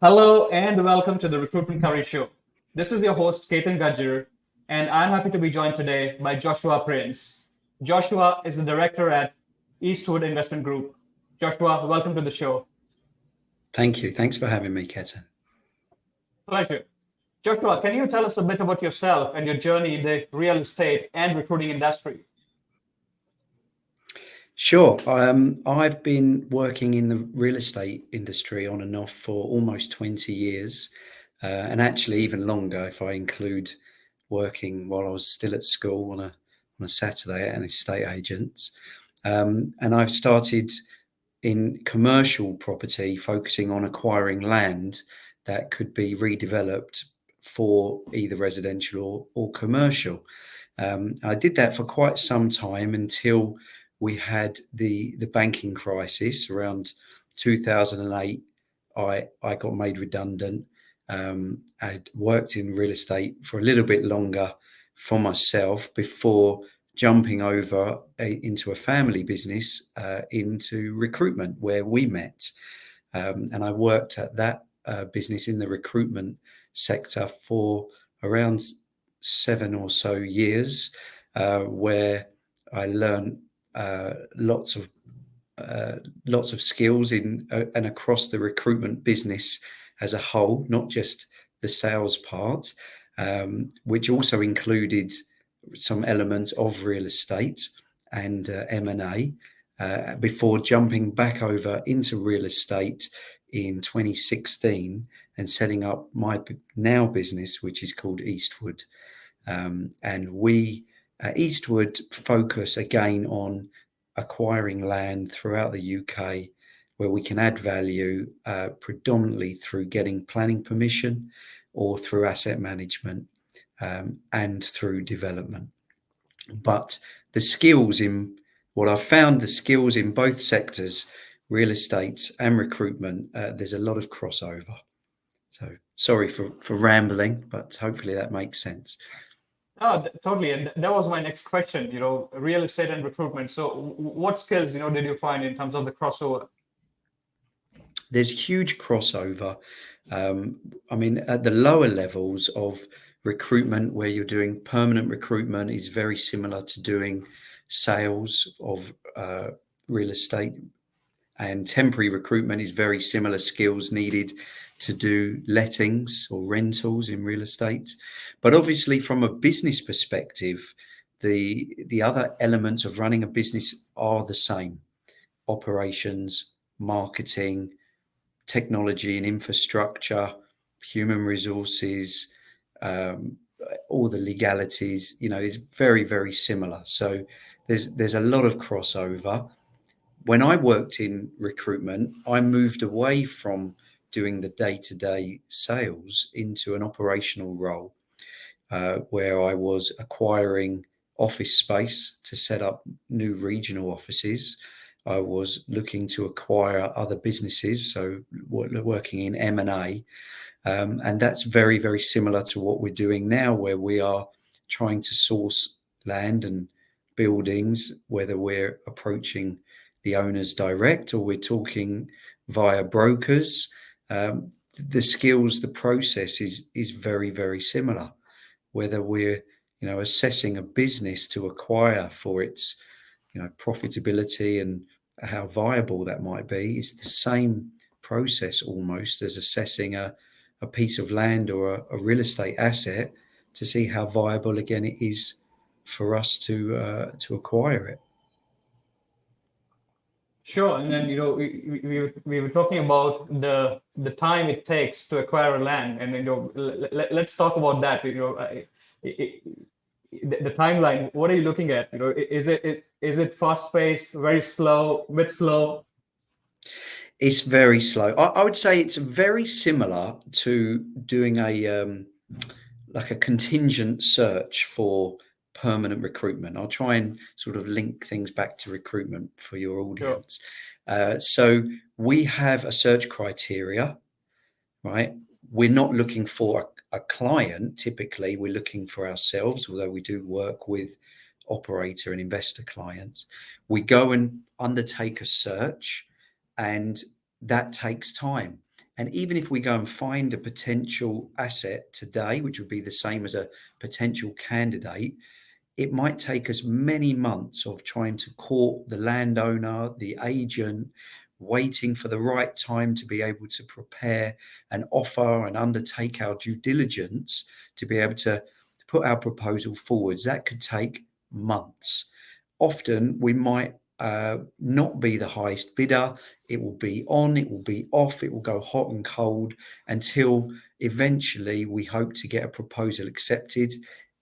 Hello and welcome to the Recruitment Coverage Show. This is your host, Ketan Gajjar, and I'm happy to be joined today by Joshua Prince. Joshua is the director at Eastwood Investment Group. Joshua, welcome to the show. Thank you. Thanks for having me, Ketan. Pleasure. Joshua, can you tell us a bit about yourself and your journey in the real estate and recruiting industry? Sure. I've been working in the real estate industry on and off for almost 20 years, and actually even longer if I include working while I was still at school on a Saturday at an estate agent. And I've started in commercial property, focusing on acquiring land that could be redeveloped for either residential or commercial. I did that for quite some time until we had the banking crisis around 2008. I got made redundant. I'd worked in real estate for a little bit longer for myself before jumping over into a family business, into recruitment, where we met. And I worked at that business in the recruitment sector for around 7 or so years, where I learned lots of skills in and across the recruitment business as a whole, not just the sales part, which also included some elements of real estate and M&A, before jumping back over into real estate in 2016 and setting up my now business, which is called Eastwood. And we at Eastwood focus again on acquiring land throughout the UK where we can add value, predominantly through getting planning permission or through asset management, and through development. But the skills in what I've found, the skills in both sectors, real estate and recruitment, there's a lot of crossover. So sorry for rambling, but hopefully that makes sense. Oh, totally. And that was my next question, real estate and recruitment. So what skills, did you find in terms of the crossover? There's huge crossover. I mean, at the lower levels of recruitment, where you're doing permanent recruitment, is very similar to doing sales of real estate, and temporary recruitment is very similar skills needed to do lettings or rentals in real estate. But obviously, from a business perspective, the other elements of running a business are the same: operations, marketing, technology and infrastructure, human resources, um, all the legalities, is very, very similar. So there's a lot of crossover. When I worked in recruitment, I moved away from doing the day-to-day sales into an operational role, where I was acquiring office space to set up new regional offices. I was looking to acquire other businesses, so working in M&A, and that's very, very similar to what we're doing now, where we are trying to source land and buildings, whether we're approaching the owners direct or we're talking via brokers. The skills, the process is very, very similar. Whether we're assessing a business to acquire for its profitability and how viable that might be, is the same process almost as assessing a piece of land or a real estate asset to see how viable again it is for us to acquire it. Sure. And then, we were talking about the time it takes to acquire a land. And, let's talk about that. The timeline, what are you looking at? Is it fast paced, very slow, bit slow? It's very slow. I would say it's very similar to doing like a contingent search for permanent recruitment. I'll try and sort of link things back to recruitment for your Sure. audience. So we have a search criteria, right? We're not looking for a client. Typically, we're looking for ourselves, although we do work with operator and investor clients. We go and undertake a search, and that takes time. And even if we go and find a potential asset today, which would be the same as a potential candidate, it might take us many months of trying to court the landowner, the agent, waiting for the right time to be able to prepare an offer and undertake our due diligence to be able to put our proposal forwards. That could take months. Often we might not be the highest bidder. It will be on, it will be off, it will go hot and cold until eventually we hope to get a proposal accepted.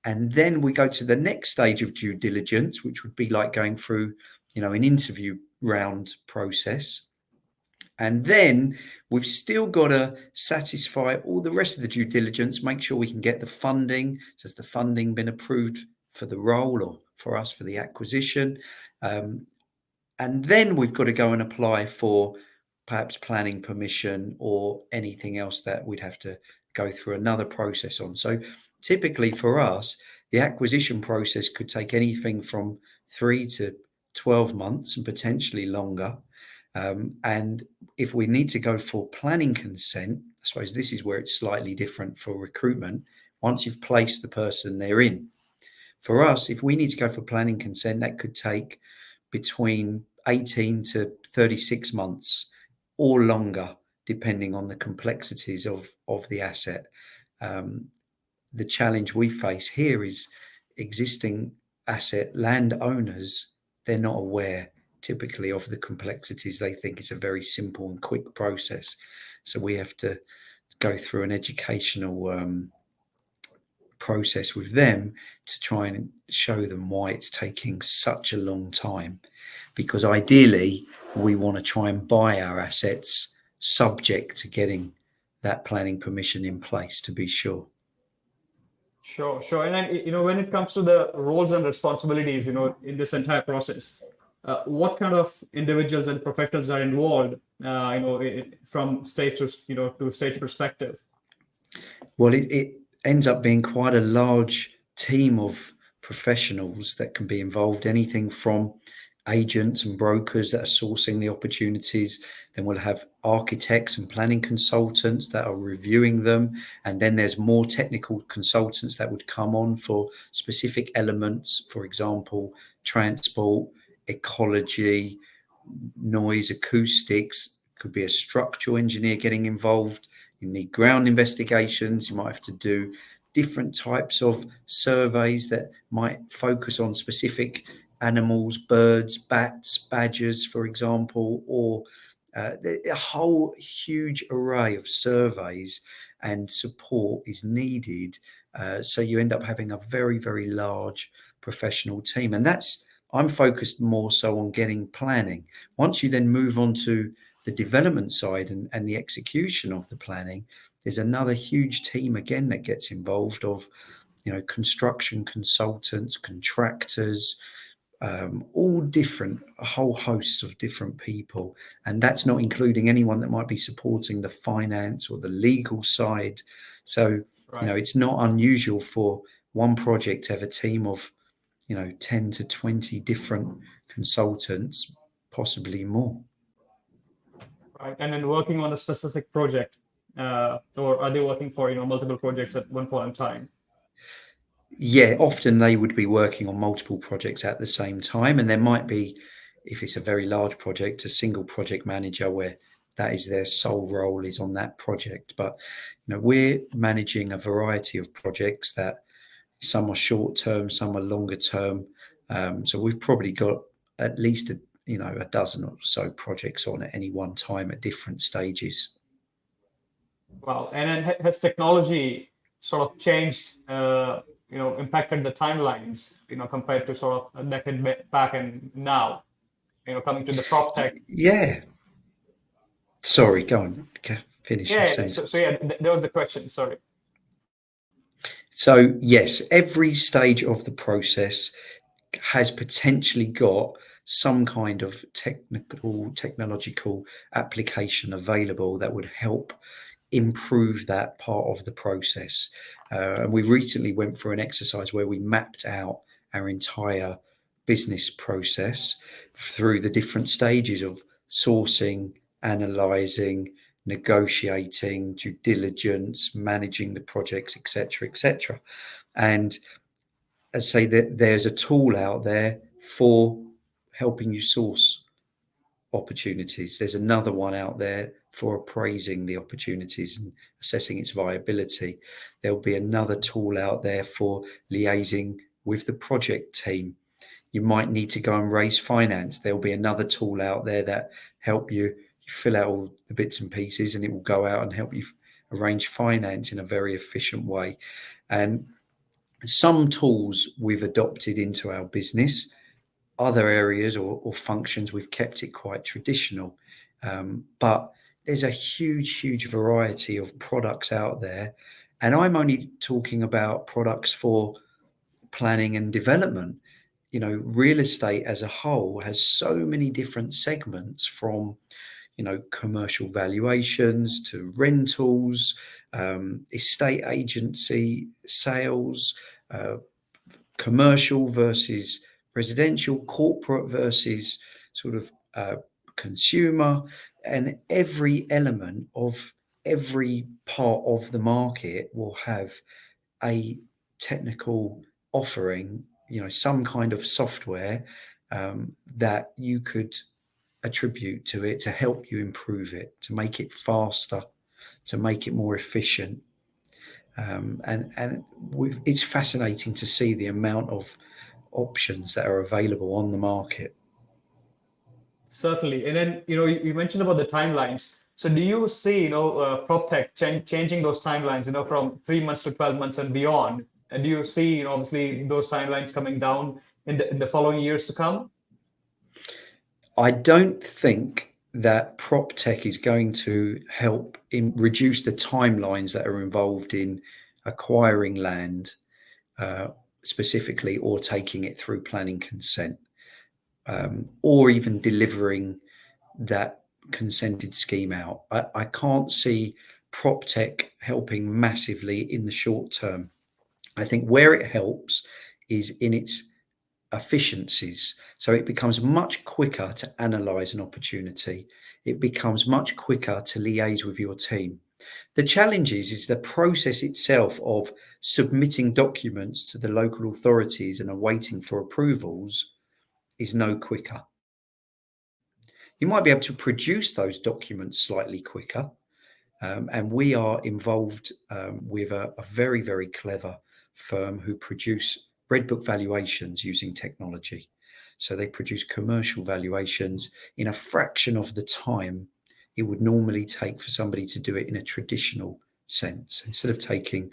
And then we go to the next stage of due diligence, which would be like going through, an interview round process. And then we've still got to satisfy all the rest of the due diligence, make sure we can get the funding. So has the funding been approved for the role or for us for the acquisition? And then we've got to go and apply for perhaps planning permission or anything else that we'd have to go through another process on. So typically for us, the acquisition process could take anything from 3 to 12 months and potentially longer. And if we need to go for planning consent, I suppose this is where it's slightly different for recruitment. Once you've placed the person, they're in. For us, if we need to go for planning consent, that could take between 18 to 36 months or longer, depending on the complexities of the asset. The challenge we face here is existing asset landowners, they're not aware typically of the complexities. They think it's a very simple and quick process. So we have to go through an educational process with them to try and show them why it's taking such a long time, because ideally we want to try and buy our assets subject to getting that planning permission in place to be sure. Sure. And then, when it comes to the roles and responsibilities, in this entire process, what kind of individuals and professionals are involved, from stage to stage perspective? Well, it ends up being quite a large team of professionals that can be involved, anything from agents and brokers that are sourcing the opportunities. Then we'll have architects and planning consultants that are reviewing them. And then there's more technical consultants that would come on for specific elements, for example, transport, ecology, noise, acoustics. Could be a structural engineer getting involved. You need ground investigations. You might have to do different types of surveys that might focus on specific animals, birds, bats, badgers, for example, or a whole huge array of surveys and support is needed. So you end up having a very, very large professional team. And I'm focused more so on getting planning. Once you then move on to the development side and the execution of the planning, there's another huge team again that gets involved of, construction consultants, contractors, all different, a whole host of different people. And that's not including anyone that might be supporting the finance or the legal side. So, Right. It's not unusual for one project to have a team of, 10 to 20 different consultants, possibly more. Right. And then working on a specific project, or are they working for, multiple projects at one point in time? Yeah, often they would be working on multiple projects at the same time. And there might be, if it's a very large project, a single project manager where that is their sole role is on that project. But, we're managing a variety of projects that some are short term, some are longer term. So we've probably got at least a dozen or so projects on at any one time at different stages. Wow. And then has technology sort of changed, impacted the timelines, compared to sort of a decade back and now, coming to the PropTech? Yeah. Sorry, go on. Finish your Yeah. sentence. So yeah, that was the question. Sorry. So yes, every stage of the process has potentially got some kind of technological application available that would help improve that part of the process. And we recently went through an exercise where we mapped out our entire business process through the different stages of sourcing, analyzing, negotiating, due diligence, managing the projects, etc., etc. And I say that there's a tool out there for helping you source opportunities. There's another one out there for appraising the opportunities and assessing its viability. There'll be another tool out there for liaising with the project team. You might need to go and raise finance. There'll be another tool out there that help you fill out all the bits and pieces, and it will go out and help you arrange finance in a very efficient way. And some tools we've adopted into our business. Other areas or functions, we've kept it quite traditional. But there's a huge variety of products out there. And I'm only talking about products for planning and development. Real estate as a whole has so many different segments, from commercial valuations to rentals, estate agency, sales, commercial versus residential, corporate versus sort of consumer, and every element of every part of the market will have a technical offering, some kind of software that you could attribute to it to help you improve it, to make it faster, to make it more efficient. It's fascinating to see the amount of options that are available on the market. Certainly. And then, you mentioned about the timelines. So do you see, PropTech changing those timelines, from 3 months to 12 months and beyond? And do you see, obviously those timelines coming down in the following years to come? I don't think that PropTech is going to help reduce the timelines that are involved in acquiring land, specifically, or taking it through planning consent, or even delivering that consented scheme out. I can't see PropTech helping massively in the short term. I think where it helps is in its efficiencies. So it becomes much quicker to analyze an opportunity. It becomes much quicker to liaise with your team. The challenge is the process itself of submitting documents to the local authorities and awaiting for approvals is no quicker. You might be able to produce those documents slightly quicker. And we are involved with a very clever firm who produce red book valuations using technology. So they produce commercial valuations in a fraction of the time it would normally take for somebody to do it in a traditional sense. Instead of taking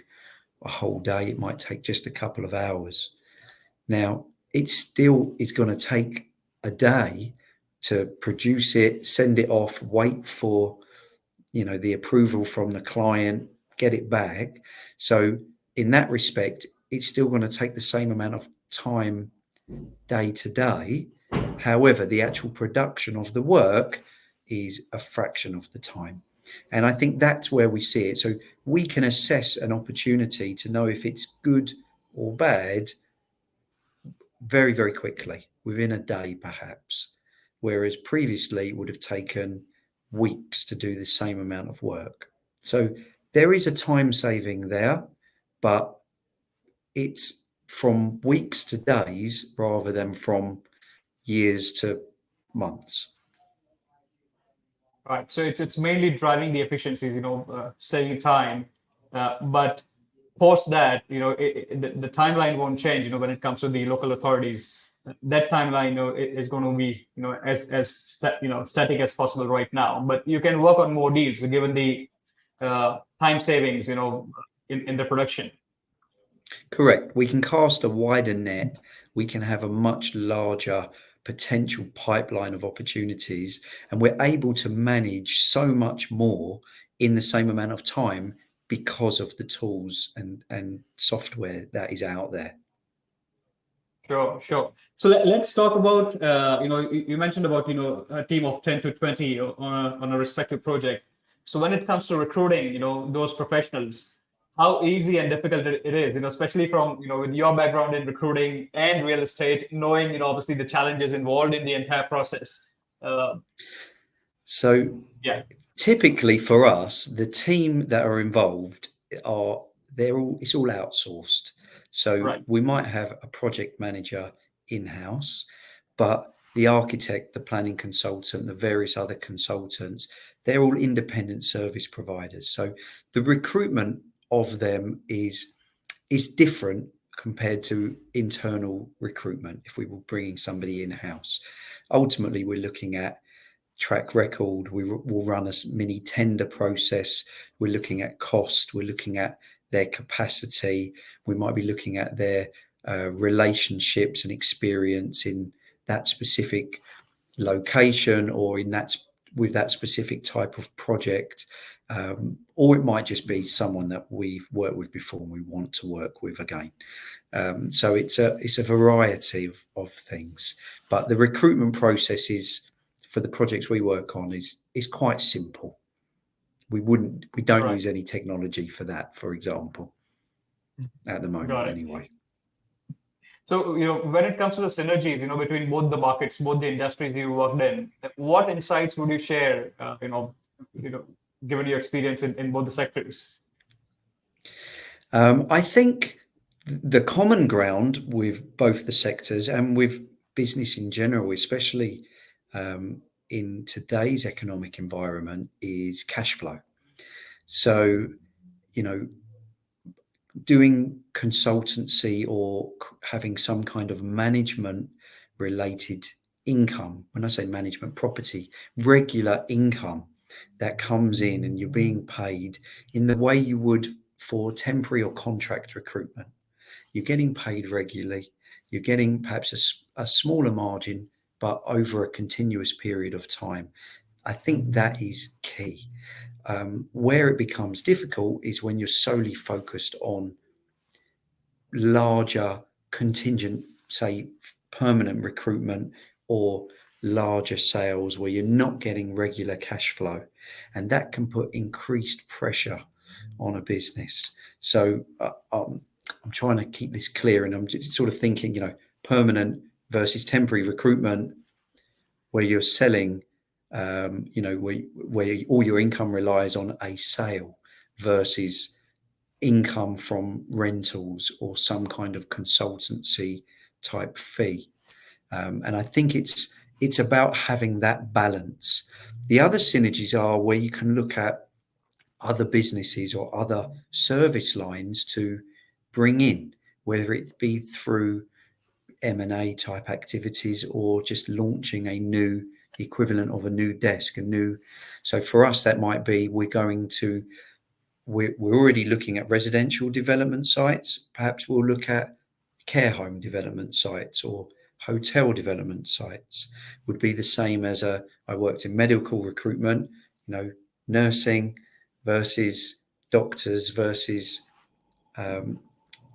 a whole day, it might take just a couple of hours. Now, it still is going to take a day to produce it, send it off, wait for the approval from the client, get it back. So in that respect, it's still going to take the same amount of time day to day. However, the actual production of the work is a fraction of the time. And I think that's where we see it. So we can assess an opportunity to know if it's good or bad very quickly, within a day perhaps. Whereas previously it would have taken weeks to do the same amount of work. So there is a time saving there, but it's from weeks to days rather than from years to months. Right. So it's mainly driving the efficiencies, saving time. But post that, the timeline won't change, when it comes to the local authorities. That timeline, is going to be, static as possible right now. But you can work on more deals given the time savings, in the production. Correct. We can cast a wider net. We can have a much larger potential pipeline of opportunities, and we're able to manage so much more in the same amount of time because of the tools and software that is out there. Sure. So let's talk about, you mentioned about, a team of 10 to 20 on a respective project. So when it comes to recruiting, those professionals, how easy and difficult it is, especially from, with your background in recruiting and real estate, knowing, obviously the challenges involved in the entire process. So Yeah. Typically for us, the team that are involved it's all outsourced. So Right. we might have a project manager in-house, but the architect, the planning consultant, the various other consultants, they're all independent service providers. So the recruitment of them is different compared to internal recruitment if we were bringing somebody in-house. Ultimately, we're looking at track record. We will run a mini tender process. We're looking at cost. We're looking at their capacity. We might be looking at their relationships and experience in that specific location or with that specific type of project. Or it might just be someone that we've worked with before and we want to work with again. So it's a variety of things. But the recruitment process for the projects we work on is quite simple. We don't Right. use any technology for that, for example, at the moment Got it. anyway. So, when it comes to the synergies, between both the markets, both the industries you worked in, what insights would you share, given your experience in both the sectors? I think the common ground with both the sectors and with business in general, especially in today's economic environment, is cash flow. So, doing consultancy or having some kind of management related income, when I say management, property, regular income that comes in and you're being paid in the way you would for temporary or contract recruitment. You're getting paid regularly. You're getting perhaps a smaller margin, but over a continuous period of time. I think that is key. Where it becomes difficult is when you're solely focused on larger contingent, say, permanent recruitment or larger sales where you're not getting regular cash flow. And that can put increased pressure on a business. So I'm trying to keep this clear, and I'm just sort of thinking, permanent versus temporary recruitment where you're selling, where all your income relies on a sale versus income from rentals or some kind of consultancy type fee. And I think it's about having that balance. The other synergies are where you can look at other businesses or other service lines to bring in, whether it be through M&A type activities or just launching the equivalent of a new desk, so for us that might be we're already looking at residential development sites. Perhaps we'll look at care home development sites or hotel development sites. Would be the same as I worked in medical recruitment, nursing versus doctors versus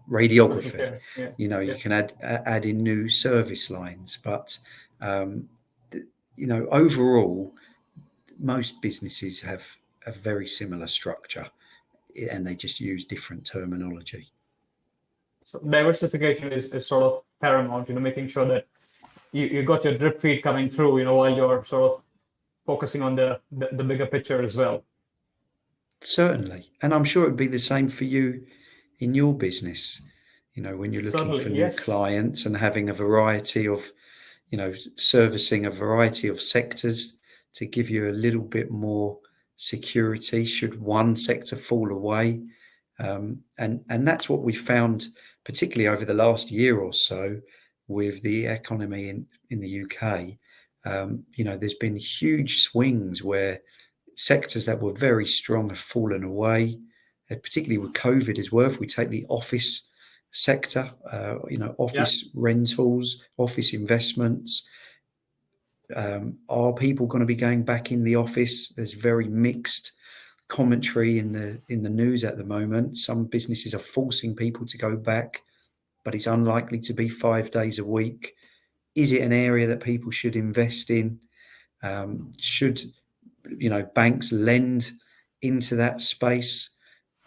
radiography. Yeah. You can add in new service lines, but overall, most businesses have a very similar structure, and they just use different terminology. So diversification is sort of paramount, making sure that you got your drip feed coming through, while you're sort of focusing on the bigger picture as well. Certainly. And I'm sure it'd be the same for you in your business, when you're looking Certainly, for new yes. clients and having a variety of, servicing a variety of sectors to give you a little bit more security should one sector fall away. And that's what we found, particularly over the last year or so with the economy in the UK. There's been huge swings where sectors that were very strong have fallen away, particularly with COVID as well. If we take the office sector, office rentals, office investments, are people going to be going back in the office? There's very mixed commentary in the news at the moment. Some businesses are forcing people to go back, but it's unlikely to be 5 days a week. Is it an area that people should invest in? Should banks lend into that space?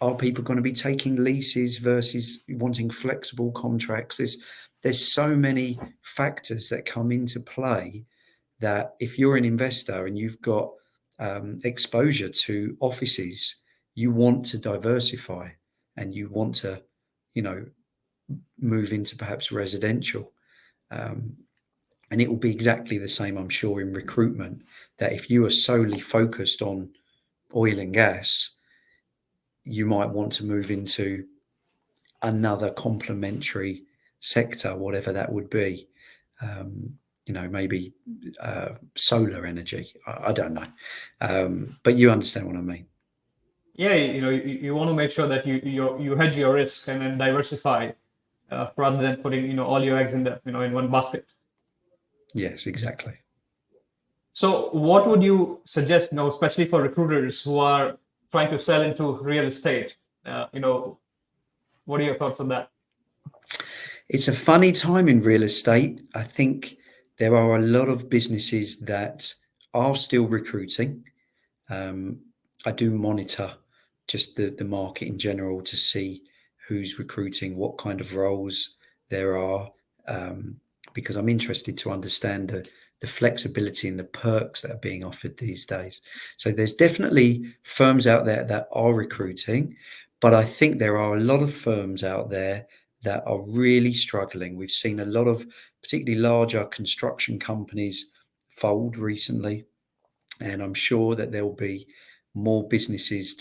Are people going to be taking leases versus wanting flexible contracts? There's so many factors that come into play that if you're an investor and you've got exposure to offices, you want to diversify and you want to, move into perhaps residential. And it will be exactly the same, I'm sure, in recruitment, that if you are solely focused on oil and gas, you might want to move into another complementary sector, whatever that would be. Maybe solar energy. I don't know, but you understand what I mean. Yeah, you want to make sure that you hedge your risk and then diversify, rather than putting all your eggs in in one basket. Yes, exactly. So what would you suggest, especially for recruiters who are trying to sell into real estate? What are your thoughts on that? It's a funny time in real estate. I think there are a lot of businesses that are still recruiting. I do monitor just the market in general to see who's recruiting, what kind of roles there are, because I'm interested to understand the flexibility and the perks that are being offered these days. So there's definitely firms out there that are recruiting, but I think there are a lot of firms out there that are really struggling. We've seen a lot of particularly larger construction companies fold recently, and I'm sure that there will be more businesses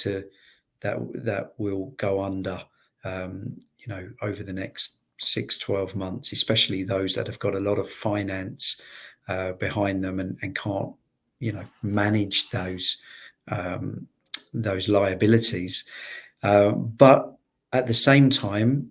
that will go under, over the next 6-12 months, especially those that have got a lot of finance behind them and can't, manage those liabilities. But at the same time,